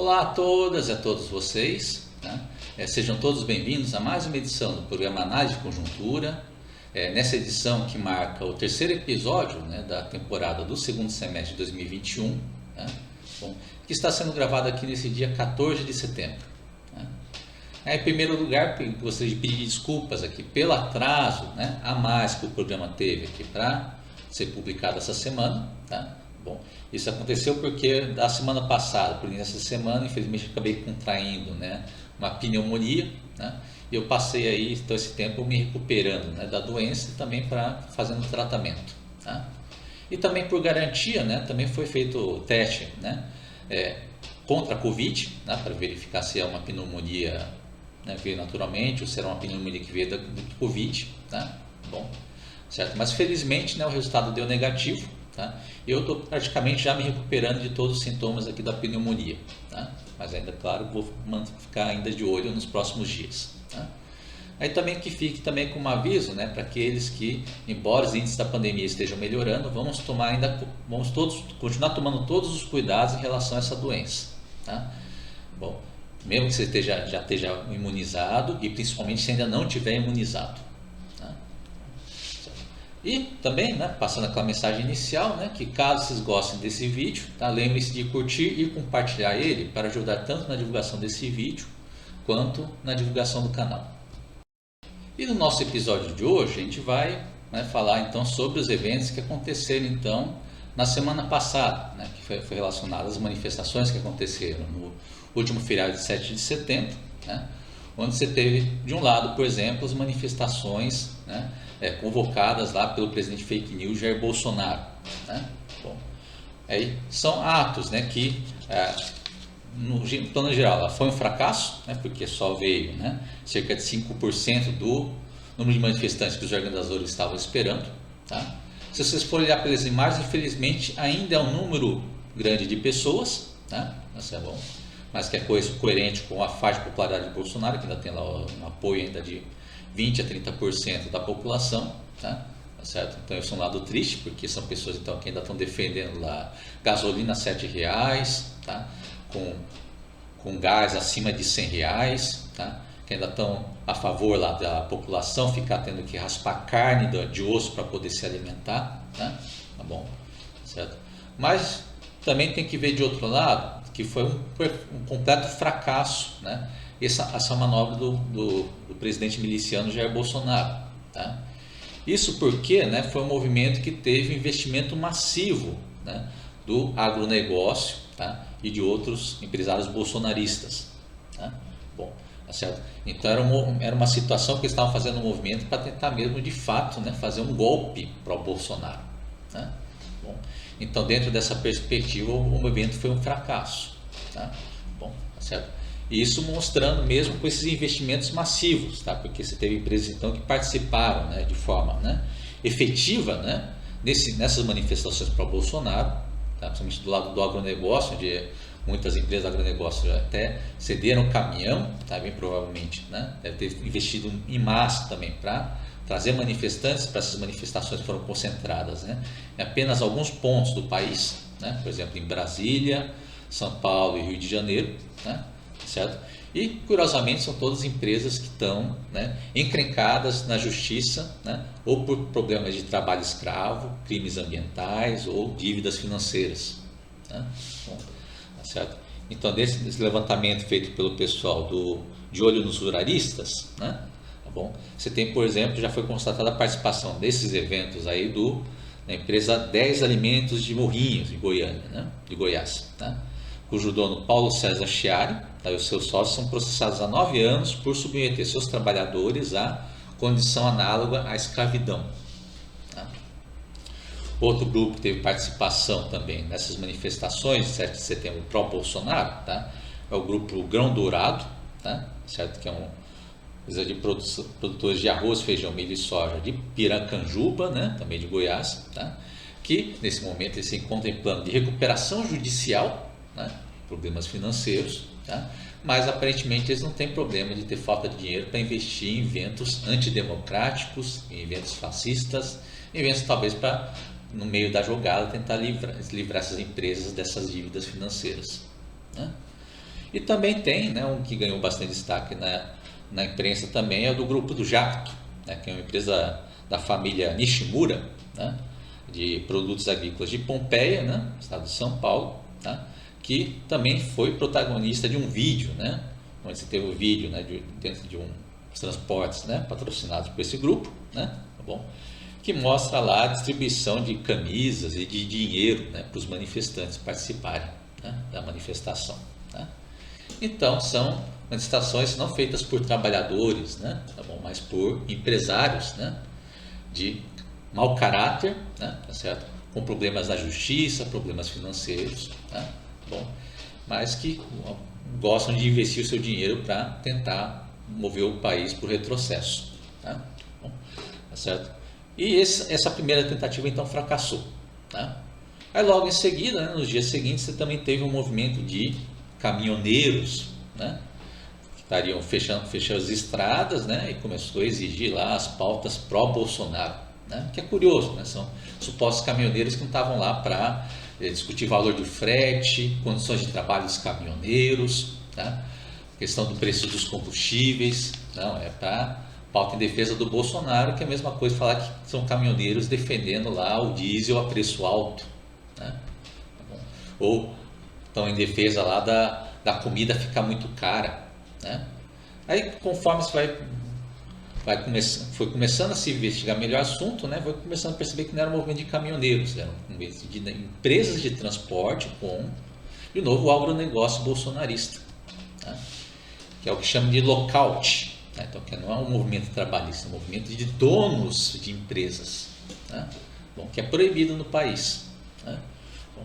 Olá a todas e a todos vocês, né? Sejam todos bem-vindos a mais uma edição do programa Análise de Conjuntura. Nessa edição que marca o terceiro episódio, né, da temporada do segundo semestre de 2021, né? Bom, que está sendo gravado aqui nesse dia 14 de setembro. Né? Em primeiro lugar, gostaria de pedir desculpas aqui pelo atraso, né, a mais que o programa teve aqui para ser publicado essa semana, tá? Bom, isso aconteceu porque da semana passada, por essa semana, infelizmente acabei contraindo, né, uma pneumonia, né, e eu passei aí todo esse tempo me recuperando, né, da doença e também fazendo tratamento, tá? E também por garantia, né, também foi feito o teste, né, contra a Covid, né, para verificar se é uma pneumonia, né, veio naturalmente ou se era uma pneumonia que veio do Covid, tá? Bom, certo? Mas felizmente, né, o resultado deu negativo. Tá? Eu estou praticamente já me recuperando de todos os sintomas aqui da pneumonia, tá? Mas ainda, claro, vou ficar ainda de olho nos próximos dias, tá? Aí também que fique também com um aviso, né, para aqueles que, embora os índices da pandemia estejam melhorando, vamos continuar tomando todos os cuidados em relação a essa doença, tá? Bom, mesmo que você já esteja imunizado e principalmente se ainda não tiver imunizado. E também, né, passando aquela mensagem inicial, né, que caso vocês gostem desse vídeo, tá, lembre-se de curtir e compartilhar ele para ajudar tanto na divulgação desse vídeo quanto na divulgação do canal. E no nosso episódio de hoje a gente vai, né, falar então sobre os eventos que aconteceram então na semana passada, né, que foi relacionado às manifestações que aconteceram no último feriado de 7 de setembro, né, onde você teve, de um lado, por exemplo, as manifestações, né, convocadas lá pelo presidente fake news Jair Bolsonaro, né? Bom, aí são atos, né, que no plano geral foi um fracasso, né, porque só veio, né, cerca de 5% do número de manifestantes que os organizadores estavam esperando, tá? Se vocês forem olhar pelas imagens, infelizmente ainda é um número grande de pessoas, tá? Isso é bom, mas que é coerente com a faixa de popularidade de Bolsonaro, que ainda tem lá um apoio ainda de 20 a 30% da população, tá? Certo? Então isso é um lado triste, porque são pessoas então que ainda estão defendendo lá gasolina a R$7, tá? Com gás acima de R$100, tá? Que ainda estão a favor lá da população ficar tendo que raspar carne de osso para poder se alimentar, tá? Tá bom, certo? Mas também tem que ver de outro lado que foi um completo fracasso, né, essa manobra do presidente miliciano Jair Bolsonaro, tá? Isso porque, né, foi um movimento que teve investimento massivo, né, do agronegócio, tá, e de outros empresários bolsonaristas, tá? Bom, tá certo? Então era uma situação que eles estavam fazendo um movimento para tentar mesmo de fato, né, fazer um golpe para o Bolsonaro, né? Bom, então dentro dessa perspectiva o movimento foi um fracasso, tá? Bom, tá certo? Isso mostrando mesmo com esses investimentos massivos, tá? Porque você teve empresas então que participaram, né, de forma, né, efetiva, né, nessas manifestações para o Bolsonaro, tá? Principalmente do lado do agronegócio, onde muitas empresas do agronegócio já até cederam caminhão, tá? Bem provavelmente, né, deve ter investido em massa também para trazer manifestantes para essas manifestações que foram concentradas, né, em apenas alguns pontos do país, né, por exemplo, em Brasília, São Paulo e Rio de Janeiro, né, certo? E curiosamente são todas empresas que estão, né, encrencadas na justiça, né, ou por problemas de trabalho escravo, crimes ambientais ou dívidas financeiras, né? Bom, certo? Então desse levantamento feito pelo pessoal de olho nos ruralistas, né, bom, você tem, por exemplo, já foi constatada a participação desses eventos aí da empresa 10 Alimentos de Morrinhos, em Goiânia, né, de Goiás, tá? Cujo dono Paulo César Chiari, tá, e os seus sócios são processados há 9 anos por submeter seus trabalhadores a condição análoga à escravidão, tá? Outro grupo que teve participação também nessas manifestações de 7 de setembro pró-Bolsonaro, tá, é o grupo Grão Dourado, tá, certo? Que é de produtores de arroz, feijão, milho e soja de Piracanjuba, né, também de Goiás, tá? Que nesse momento eles se encontram em plano de recuperação judicial, né, problemas financeiros, tá? Mas aparentemente eles não têm problema de ter falta de dinheiro para investir em eventos antidemocráticos, em eventos fascistas, eventos talvez para, no meio da jogada, tentar livrar essas empresas dessas dívidas financeiras, né? E também tem, né, um que ganhou bastante destaque na imprensa também, é o do grupo do Jacto, né, que é uma empresa da família Nishimura, né, de produtos agrícolas de Pompeia, né, estado de São Paulo, tá, que também foi protagonista de um vídeo, né, onde você teve o vídeo, né, dentro de transportes, né, patrocinados por esse grupo, né, tá bom? Que mostra lá a distribuição de camisas e de dinheiro, né, para os manifestantes participarem, né, da manifestação. Tá? Então, são manifestações não feitas por trabalhadores, né, tá bom, mas por empresários, né, de mau caráter, né, tá certo? Com problemas na justiça, problemas financeiros, tá bom? Mas que gostam de investir o seu dinheiro para tentar mover o país para o retrocesso. Tá? Bom, tá certo? E essa primeira tentativa então fracassou. Tá? Aí logo em seguida, né, nos dias seguintes, você também teve um movimento de caminhoneiros, né, que estariam fechando as estradas, né, e começou a exigir lá as pautas pró-Bolsonaro. Né, que é curioso, né, são supostos caminhoneiros que não estavam lá para discutir valor de frete, condições de trabalho dos caminhoneiros, tá? Questão do preço dos combustíveis, não, é para pauta em defesa do Bolsonaro, que é a mesma coisa falar que são caminhoneiros defendendo lá o diesel a preço alto, né? Ou estão em defesa lá da comida ficar muito cara, né? Aí conforme você foi começando a se investigar melhor o assunto, né? Foi começando a perceber que não era um movimento de caminhoneiros, era um movimento de empresas de transporte com, de novo, o agronegócio bolsonarista, né? Que é o que chama de lockout, né? Então, que não é um movimento trabalhista, é um movimento de donos de empresas, né? Bom, que é proibido no país, né? Bom,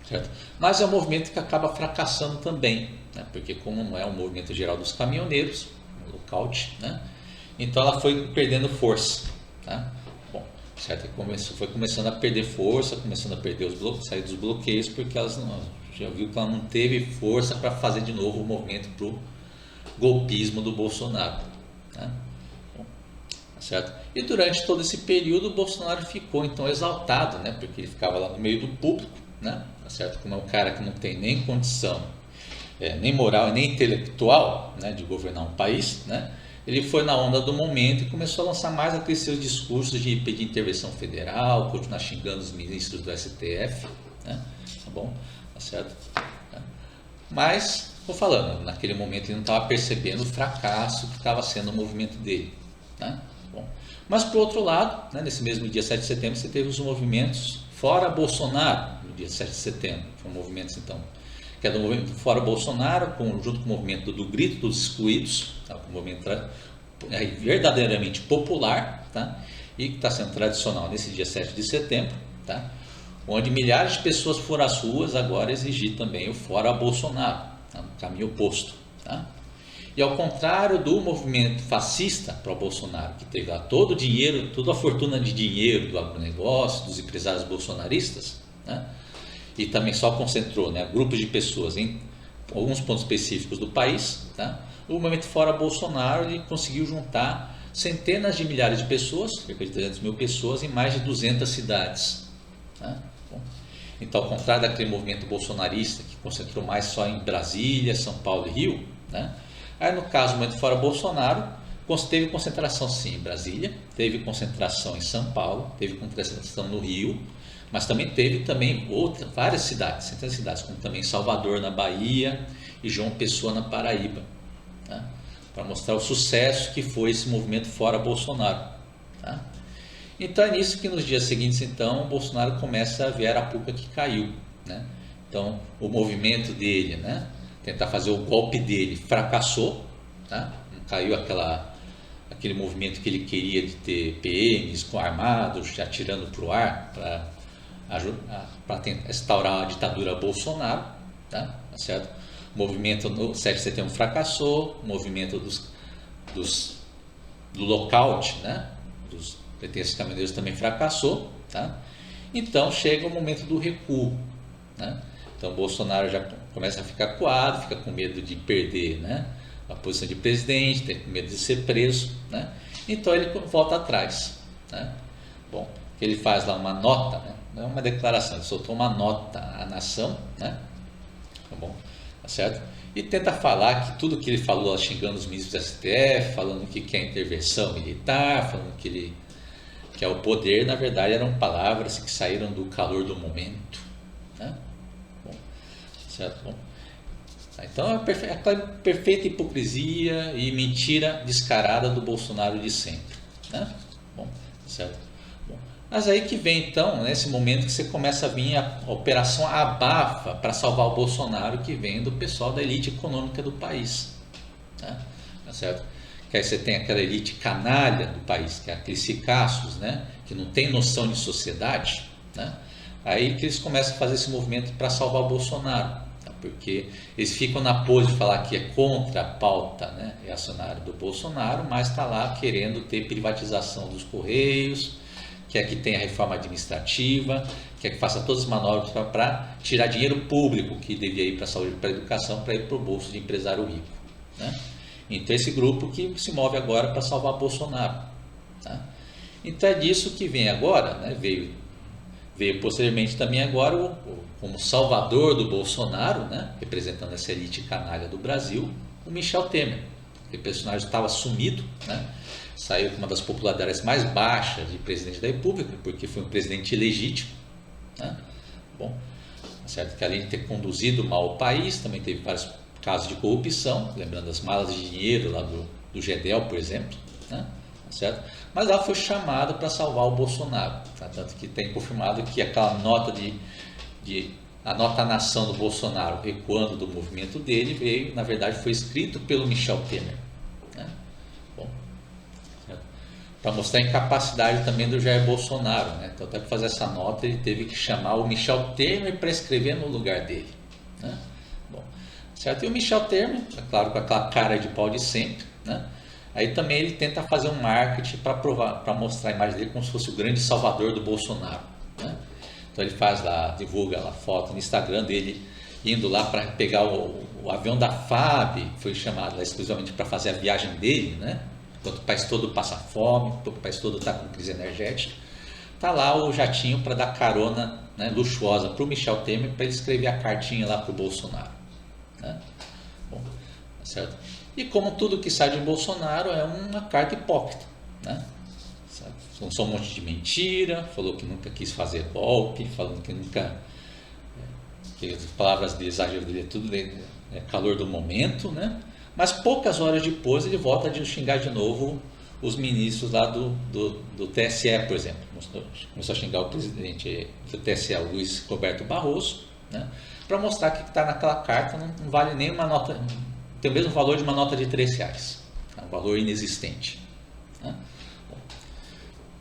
certo? Mas é um movimento que acaba fracassando também, né? Porque como não é um movimento geral dos caminhoneiros, um lockout, né? Então ela foi perdendo força, tá? Bom, certo? Foi começando a perder força, começando a perder sair dos bloqueios, porque já viu que ela não teve força para fazer de novo o movimento para o golpismo do Bolsonaro, tá? Bom, certo? E durante todo esse período o Bolsonaro ficou então exaltado, né? Porque ele ficava lá no meio do público, né? Tá certo? Como é um cara que não tem nem condição, nem moral e nem intelectual, né, de governar um país, né? Ele foi na onda do momento e começou a lançar mais aqueles seus discursos de pedir intervenção federal, continuar xingando os ministros do STF, né? Tá bom? Tá certo? Mas, vou falando, naquele momento ele não estava percebendo o fracasso que estava sendo o movimento dele, né? Bom, mas, por outro lado, né, nesse mesmo dia 7 de setembro, você teve os movimentos fora Bolsonaro, no dia 7 de setembro, foram movimentos, então, que é do movimento Fora Bolsonaro, junto com o movimento do Grito dos Excluídos, tá? Um movimento verdadeiramente popular, tá? E que está sendo tradicional nesse dia 7 de setembro, tá? Onde milhares de pessoas foram às ruas agora exigir também o Fora Bolsonaro, tá? No caminho oposto. Tá? E ao contrário do movimento fascista pró-Bolsonaro, que teve lá todo o dinheiro, toda a fortuna de dinheiro do agronegócio, dos empresários bolsonaristas, né? E também só concentrou, né, grupos de pessoas em alguns pontos específicos do país, tá? O movimento Fora Bolsonaro ele conseguiu juntar centenas de milhares de pessoas, cerca de 300 mil pessoas, em mais de 200 cidades. Tá? Bom, então, ao contrário daquele movimento bolsonarista, que concentrou mais só em Brasília, São Paulo e Rio, né? Aí no caso do movimento Fora Bolsonaro, teve concentração sim em Brasília, teve concentração em São Paulo, teve concentração no Rio, mas também teve várias cidades, centenas de cidades, como também Salvador na Bahia e João Pessoa na Paraíba, tá? Para mostrar o sucesso que foi esse movimento Fora Bolsonaro. Tá? Então é nisso que nos dias seguintes, então, o Bolsonaro começa a ver a arapuca que caiu, né? Então o movimento dele, né, tentar fazer o golpe dele, fracassou, tá? Não caiu aquele movimento que ele queria de ter PMs armados, atirando para o ar, para tentar instaurar uma ditadura Bolsonaro, tá certo? O movimento no 7 de setembro fracassou, o movimento do lockout, né, dos pretenstos caminhoneiros também fracassou, tá? Então chega o momento do recuo, né? Então Bolsonaro já começa a ficar acuado, fica com medo de perder, né, a posição de presidente, tem medo de ser preso, né? Então ele volta atrás, né? Bom, ele faz lá uma nota, né? Não é uma declaração, ele soltou uma nota à nação, né? Tá bom? Tá certo? E tenta falar que tudo que ele falou lá, xingando os ministros do STF, falando que quer intervenção militar, falando que é o poder, na verdade eram palavras que saíram do calor do momento, né? Bom, certo? Bom, então é aquela perfeita hipocrisia e mentira descarada do Bolsonaro de sempre, né? Bom, certo? Bom, mas aí que vem então, nesse momento que você começa a vir a operação abafa para salvar o Bolsonaro, que vem do pessoal da elite econômica do país, né? Tá certo? Que aí você tem aquela elite canalha do país, que é aqueles cicaços, né? Que não tem noção de sociedade, né? Aí que eles começam a fazer esse movimento para salvar o Bolsonaro, tá? Porque eles ficam na pose de falar que é contra a pauta, né, reacionária do Bolsonaro, mas está lá querendo ter privatização dos Correios, quer que tenha reforma administrativa, quer que faça todas as manobras para tirar dinheiro público que devia ir para a saúde e para a educação para ir para o bolso de empresário rico, né? Então esse grupo que se move agora para salvar Bolsonaro, tá? Então é disso que vem agora, né? Veio posteriormente também agora como salvador do Bolsonaro, né? Representando essa elite canalha do Brasil, o Michel Temer. O personagem estava sumido, né? Saiu com uma das popularidades mais baixas de presidente da República, porque foi um presidente ilegítimo, né? Bom, certo que além de ter conduzido mal o país, também teve vários casos de corrupção, lembrando as malas de dinheiro lá do Gedel, por exemplo, né? Certo? Mas ela foi chamada para salvar o Bolsonaro, tá? Tanto que tem confirmado que aquela nota a nota nação do Bolsonaro recuando do movimento dele veio, na verdade, foi escrito pelo Michel Temer, né? Bom, para mostrar a incapacidade também do Jair Bolsonaro, né? Então, até para fazer essa nota, ele teve que chamar o Michel Temer para escrever no lugar dele, né? Bom, certo? E o Michel Temer, é claro, com aquela cara de pau de sempre, né? Aí também ele tenta fazer um marketing para mostrar a imagem dele como se fosse o grande salvador do Bolsonaro, né? Então ele faz lá, divulga lá foto no Instagram dele indo lá para pegar o avião da FAB, foi chamado lá exclusivamente para fazer a viagem dele, né? Enquanto o país todo passa fome, o país todo está com crise energética, tá lá o jatinho para dar carona, né, luxuosa para o Michel Temer para ele escrever a cartinha lá para o Bolsonaro, né? Bom, tá certo? E como tudo que sai de Bolsonaro é uma carta hipócrita, né? São só um monte de mentira, falou que nunca quis fazer golpe, falando que nunca... que as palavras de exagero dele é tudo calor do momento, né? Mas poucas horas depois ele volta a xingar de novo os ministros lá do TSE, por exemplo. Começou a xingar o presidente do TSE, Luiz Roberto Barroso, né? Para mostrar que está naquela carta não vale nem uma nota... tem o mesmo valor de uma nota de R$3, um valor inexistente, né? Bom,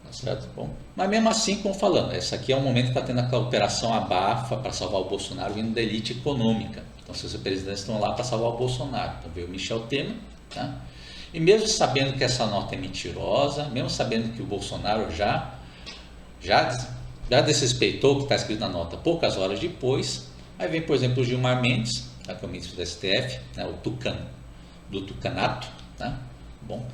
tá certo? Bom, mas mesmo assim, como falando, esse aqui é um momento que está tendo aquela operação abafa para salvar o Bolsonaro vindo da elite econômica. Então, seus representantes estão lá para salvar o Bolsonaro. Então, veio o Michel Temer, tá? E mesmo sabendo que essa nota é mentirosa, mesmo sabendo que o Bolsonaro já desrespeitou o que está escrito na nota poucas horas depois, aí vem, por exemplo, o Gilmar Mendes, tá, que é o ministro do STF, né, do Tucanato, tá? Bom,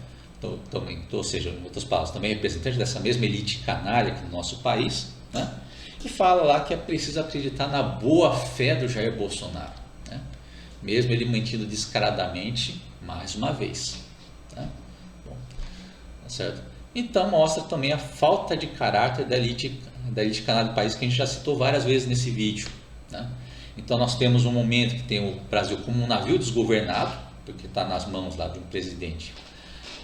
ou seja, em outras palavras, também representante dessa mesma elite canalha aqui no nosso país, né? E fala lá que é preciso acreditar na boa fé do Jair Bolsonaro, né? Mesmo ele mentindo descaradamente mais uma vez, tá? Bom, tá certo? Então mostra também a falta de caráter da elite canalha do país, que a gente já citou várias vezes nesse vídeo, né? Então nós temos um momento que tem o Brasil como um navio desgovernado, porque está nas mãos lá de um presidente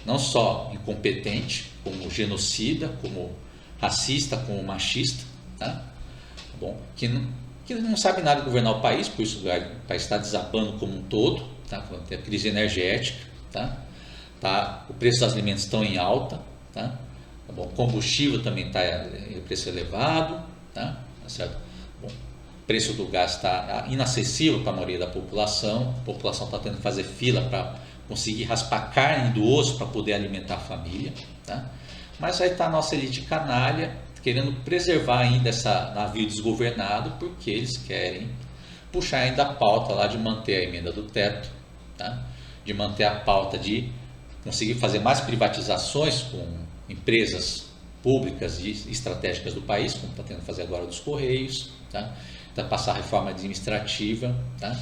não só incompetente, como genocida, como racista, como machista, tá? Bom, que não sabe nada de governar o país, por isso o país está desabando como um todo, tá? Tem a crise energética, tá? O preço dos alimentos estão em alta, tá? Bom, o combustível também está preço elevado, tá? Tá certo? Bom, o preço do gás está inacessível para a maioria da população está tendo que fazer fila para conseguir raspar carne do osso para poder alimentar a família, tá? Mas aí está a nossa elite canalha querendo preservar ainda essa navio desgovernado, porque eles querem puxar ainda a pauta lá de manter a emenda do teto, tá? De manter a pauta de conseguir fazer mais privatizações com empresas públicas e estratégicas do país, como está tendo que fazer agora dos Correios, tá? Passar a reforma administrativa, tá?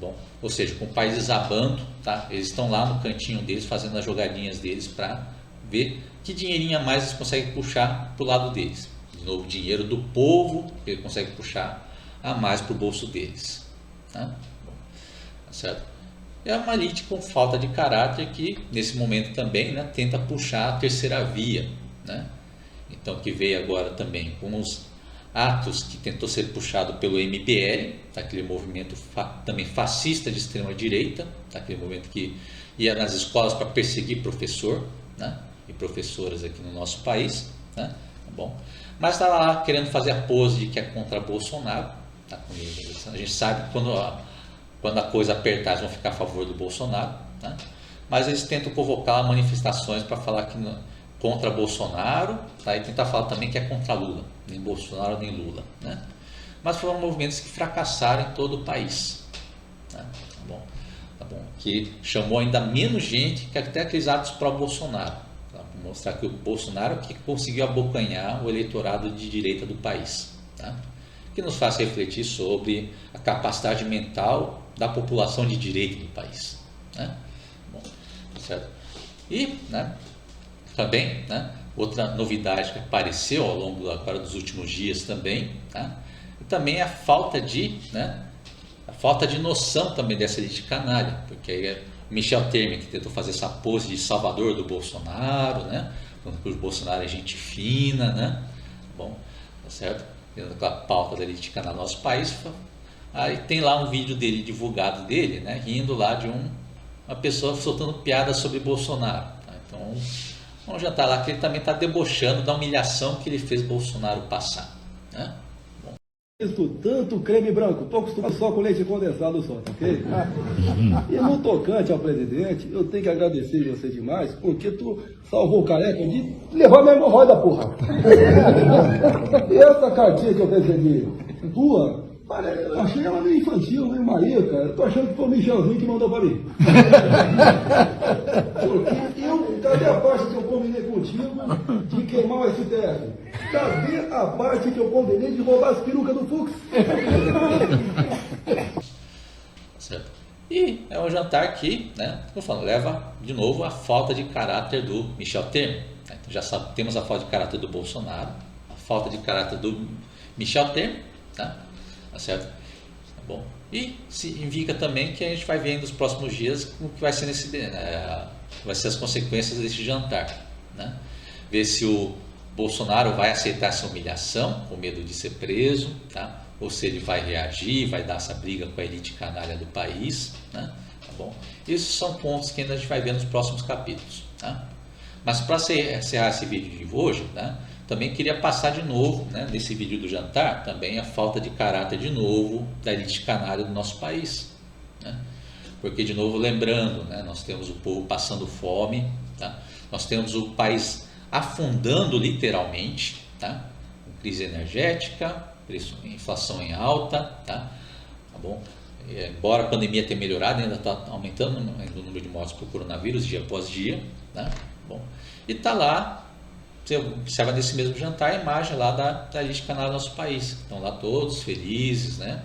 bom? Ou seja, com o país desabando, tá? Eles estão lá no cantinho deles fazendo as jogadinhas deles para ver que dinheirinho a mais eles conseguem puxar para o lado deles. De novo, dinheiro do povo que eles conseguem puxar a mais para o bolso deles, tá? Bom, tá certo? É uma elite com falta de caráter que nesse momento também, né, tenta puxar a terceira via, né? Então que veio agora também com os atos que tentou ser puxado pelo MBL, tá? Aquele movimento também fascista de extrema direita, tá? Aquele movimento que ia nas escolas para perseguir professor, né, e professoras aqui no nosso país, né? Tá bom? Mas está lá querendo fazer a pose de que é contra Bolsonaro, tá? A gente sabe que quando a coisa apertar eles vão ficar a favor do Bolsonaro, né? Mas eles tentam convocar manifestações para falar que contra Bolsonaro, tá? E tentar falar também que é contra Lula, nem Bolsonaro nem Lula, né? Mas foram movimentos que fracassaram em todo o país, né? Tá bom, que chamou ainda menos gente que até aqueles atos pró-Bolsonaro, tá? Para mostrar que o Bolsonaro que conseguiu abocanhar o eleitorado de direita do país, tá? Que nos faz refletir sobre a capacidade mental da população de direita do país, né? Bom, certo? E, né, também, né, outra novidade que apareceu ao longo agora dos últimos dias também, tá? E também a falta de, né, noção também dessa elite canalha, porque aí é Michel Temer que tentou fazer essa pose de salvador do Bolsonaro, né, falando que o Bolsonaro é gente fina, né? Bom, tá certo? Dentro daquela pauta da elite canal do nosso país, aí tem lá um vídeo dele divulgado dele, né, rindo lá de uma pessoa soltando piada sobre Bolsonaro, tá? Então vamos jantar lá que ele também está debochando da humilhação que ele fez Bolsonaro passar, né? Tanto creme branco, estou acostumado só com leite condensado só, tá ok? E no tocante ao presidente, eu tenho que agradecer você demais, porque tu salvou o careca de levar minha hemorroida, porra. E essa cartinha que eu recebi, tua, eu achei ela meio infantil, meio maíca. Eu tô achando que foi o Michelzinho que mandou pra mim. Porque cadê a parte que eu combinei contigo de queimar o STF? Cadê a parte que eu combinei de roubar as perucas do Fux? Certo. E é um jantar que, né, como eu falo, leva de novo a falta de caráter do Michel Temer. Então já temos a falta de caráter do Bolsonaro, a falta de caráter do Michel Temer, tá? Tá certo? Tá bom. E se indica também que a gente vai ver nos próximos dias o que vai ser vai ser as consequências desse jantar, né? Ver se o Bolsonaro vai aceitar essa humilhação com medo de ser preso, tá? Ou se ele vai reagir, vai dar essa briga com a elite canalha do país, né? Tá bom? Esses são pontos que ainda a gente vai ver nos próximos capítulos, tá? Mas para encerrar esse vídeo de hoje, né, também queria passar de novo, né, nesse vídeo do jantar, também a falta de caráter de novo da elite canalha do nosso país, né? Porque, de novo, lembrando, né, nós temos o povo passando fome, tá? Nós temos o país afundando literalmente, tá? Com crise energética, inflação em alta, tá? Tá bom? Embora a pandemia tenha melhorado, ainda está aumentando o número de mortes por coronavírus dia após dia, tá? Bom, e está lá, você observa nesse mesmo jantar a imagem lá da elite canal do nosso país. Estão lá todos felizes, né?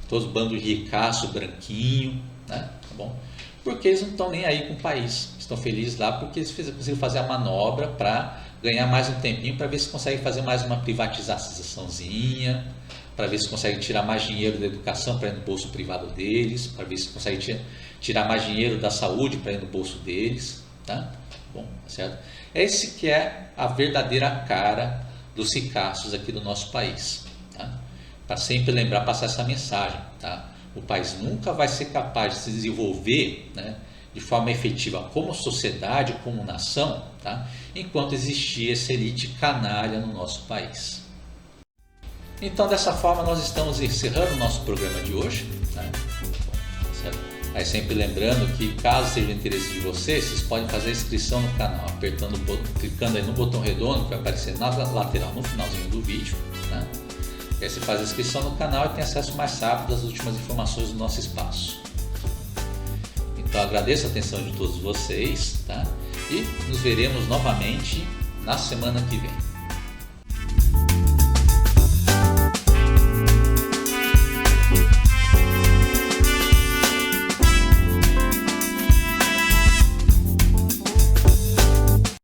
Todos bando de ricaço, branquinho, né? Tá bom? Porque eles não estão nem aí com o país. Estão felizes lá porque eles conseguiram fazer a manobra para ganhar mais um tempinho, para ver se conseguem fazer mais uma privatizaçãozinha, para ver se conseguem tirar mais dinheiro da educação para ir no bolso privado deles, para ver se conseguem tirar mais dinheiro da saúde para ir no bolso deles, tá? Bom, certo? Esse que é a verdadeira cara dos ricaços aqui do nosso país, tá? Para sempre lembrar, passar essa mensagem, tá? O país nunca vai ser capaz de se desenvolver, né, de forma efetiva como sociedade, como nação, tá? Enquanto existir essa elite canalha no nosso país. Então, dessa forma, nós estamos encerrando o nosso programa de hoje, tá? Certo? Aí sempre lembrando que, caso seja de interesse de vocês podem fazer a inscrição no canal, clicando aí no botão redondo que vai aparecer na lateral, no finalzinho do vídeo, né? E aí você faz a inscrição no canal e tem acesso mais rápido às últimas informações do nosso espaço. Então agradeço a atenção de todos vocês, tá? E nos veremos novamente na semana que vem.